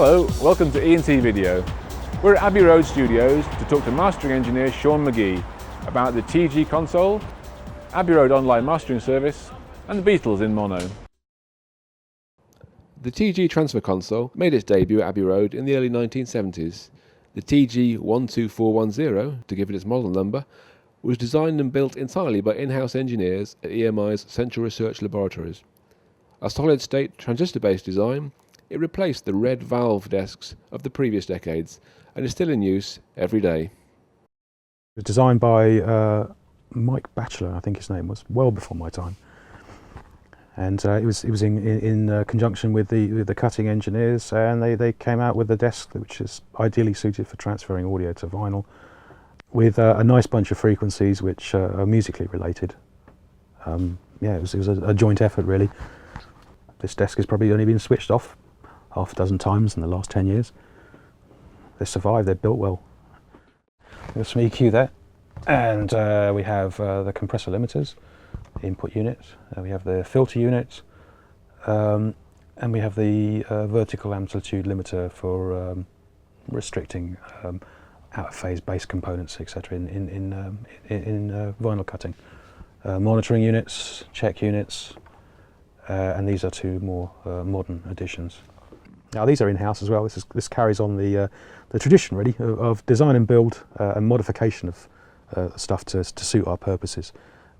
Hello, welcome to E&T Video. We're at Abbey Road Studios to talk to mastering engineer Sean McGee about the TG console, Abbey Road online mastering service and the Beatles in mono. The TG transfer console made its debut at Abbey Road in the early 1970s. The TG 12410, to give it its model number, was designed and built entirely by in-house engineers at EMI's Central Research Laboratories. A solid-state transistor-based design, it replaced the red valve desks of the previous decades and is still in use every day. It was designed by Mike Batchelor, I think his name was, well before my time. And it was in conjunction with the cutting engineers, and they came out with a desk which is ideally suited for transferring audio to vinyl, with a nice bunch of frequencies which are musically related. Yeah, it was a joint effort really. This desk has probably only been switched off half a dozen times in the last 10 years. They survived, they're built well. There's some EQ there, and we have the compressor limiters, the input unit, we have the filter unit, and we have the vertical amplitude limiter for restricting out-of-phase bass components, etc. in vinyl cutting. Monitoring units, check units, and these are two more modern additions. Now these are in-house as well. This carries on the tradition really of design and build and modification of stuff to suit our purposes.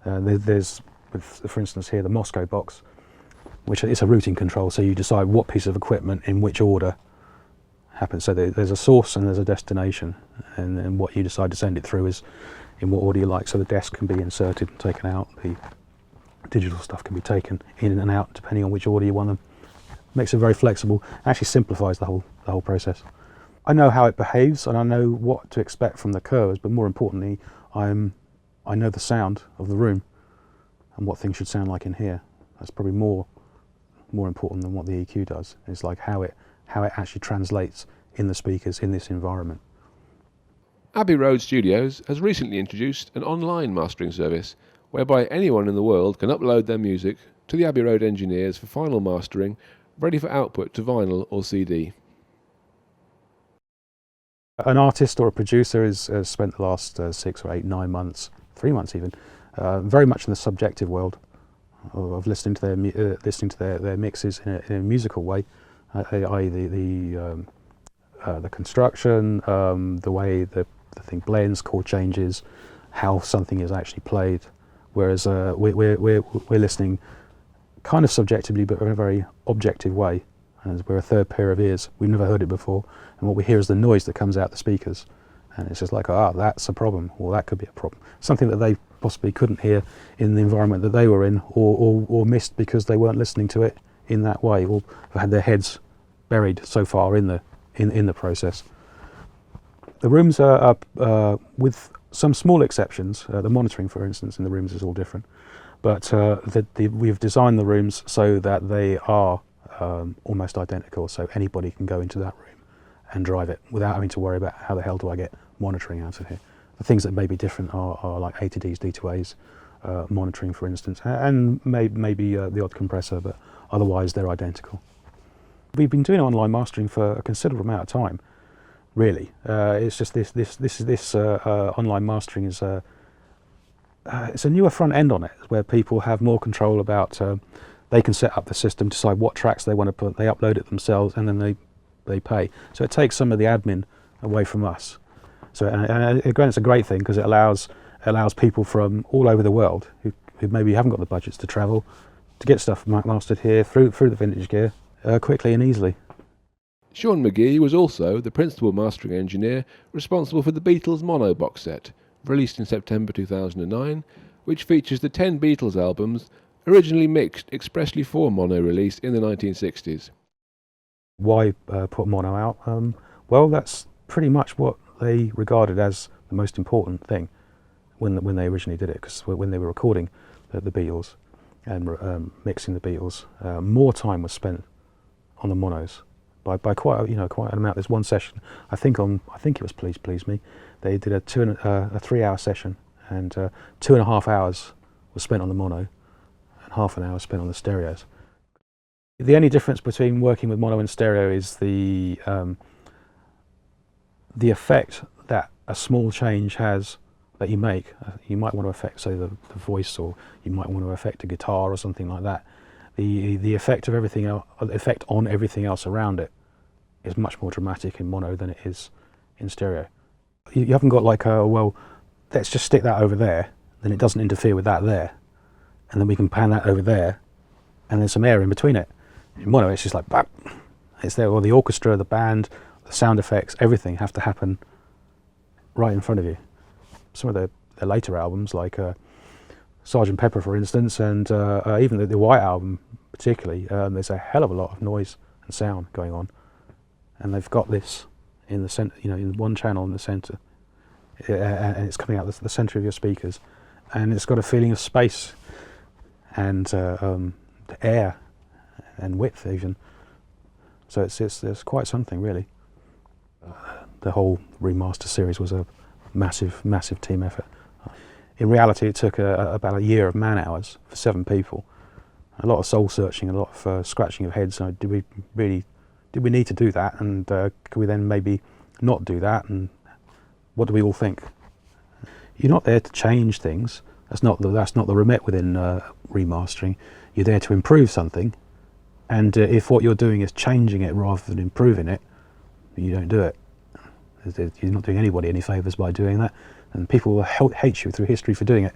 There's, for instance here, the Moscow box, which is a routing control, so you decide what piece of equipment in which order happens. So there's a source and there's a destination, and what you decide to send it through is in what order you like. So the desk can be inserted and taken out, the digital stuff can be taken in and out depending on which order you want them. Makes it very flexible, actually simplifies the whole process. I know how it behaves and I know what to expect from the curves, but more importantly, I know the sound of the room and what things should sound like in here. That's probably more important than what the EQ does. It's like how it actually translates in the speakers in this environment. Abbey Road Studios has recently introduced an online mastering service whereby anyone in the world can upload their music to the Abbey Road engineers for final mastering, ready for output to vinyl or CD. An artist or a producer has spent the last 6 or 8, 9 months, 3 months even, very much in the subjective world of listening to their mixes in a musical way, i.e. the construction, the way the thing blends, chord changes, how something is actually played. Whereas we're listening kind of subjectively, but in a very objective way. And we're a third pair of ears. We've never heard it before, and what we hear is the noise that comes out the speakers. And it's just like, that's a problem, or that could be a problem. Something that they possibly couldn't hear in the environment that they were in, or missed because they weren't listening to it in that way, or had their heads buried so far in the process. The rooms are with some small exceptions. The monitoring, for instance, in the rooms is all different. But we've designed the rooms so that they are almost identical, so anybody can go into that room and drive it without having to worry about how the hell do I get monitoring out of here. The things that may be different are like A to Ds, D to As, monitoring for instance, and maybe the odd compressor, but otherwise they're identical. We've been doing online mastering for a considerable amount of time, really. It's just this online mastering is it's a newer front end on it, where people have more control about, they can set up the system, decide what tracks they want to put, they upload it themselves, and then they pay. So it takes some of the admin away from us. So and again, it's a great thing because it allows people from all over the world who maybe haven't got the budgets to travel to get stuff mastered here through the vintage gear quickly and easily. Sean McGee was also the principal mastering engineer responsible for the Beatles mono box set, released in September 2009, which features the 10 Beatles albums originally mixed expressly for mono release in the 1960s. Why put mono out? Well, that's pretty much what they regarded as the most important thing when they originally did it, because when they were recording the Beatles and mixing the Beatles, more time was spent on the monos by quite an amount. There's one session, I think it was Please Please Me. They did a 3-hour session, and 2.5 hours was spent on the mono, and half an hour spent on the stereos. The only difference between working with mono and stereo is the effect that a small change has that you make. You might want to affect, say, the voice, or you might want to affect a guitar or something like that. The effect of everything else, effect on everything else around it, is much more dramatic in mono than it is in stereo. You haven't got like a, well, let's just stick that over there, then it doesn't interfere with that there, and then we can pan that over there, and there's some air in between it. In mono, it's just like, bam, it's there. Or the orchestra, the band, the sound effects, everything have to happen right in front of you. Some of the later albums, like Sgt. Pepper, for instance, and even the White Album particularly, there's a hell of a lot of noise and sound going on, and they've got this in the center, in one channel in the center, and it's coming out the center of your speakers, and it's got a feeling of space and air and width even. So it's quite something, really. The whole remaster series was a massive team effort. In reality, it took about a year of man hours for 7 people. A lot of soul searching, a lot of scratching of heads. So did we need to do that? And could we then maybe not do that? And what do we all think? You're not there to change things. That's not the remit within remastering. You're there to improve something. And if what you're doing is changing it rather than improving it, you don't do it. You're not doing anybody any favours by doing that, and people will hate you through history for doing it.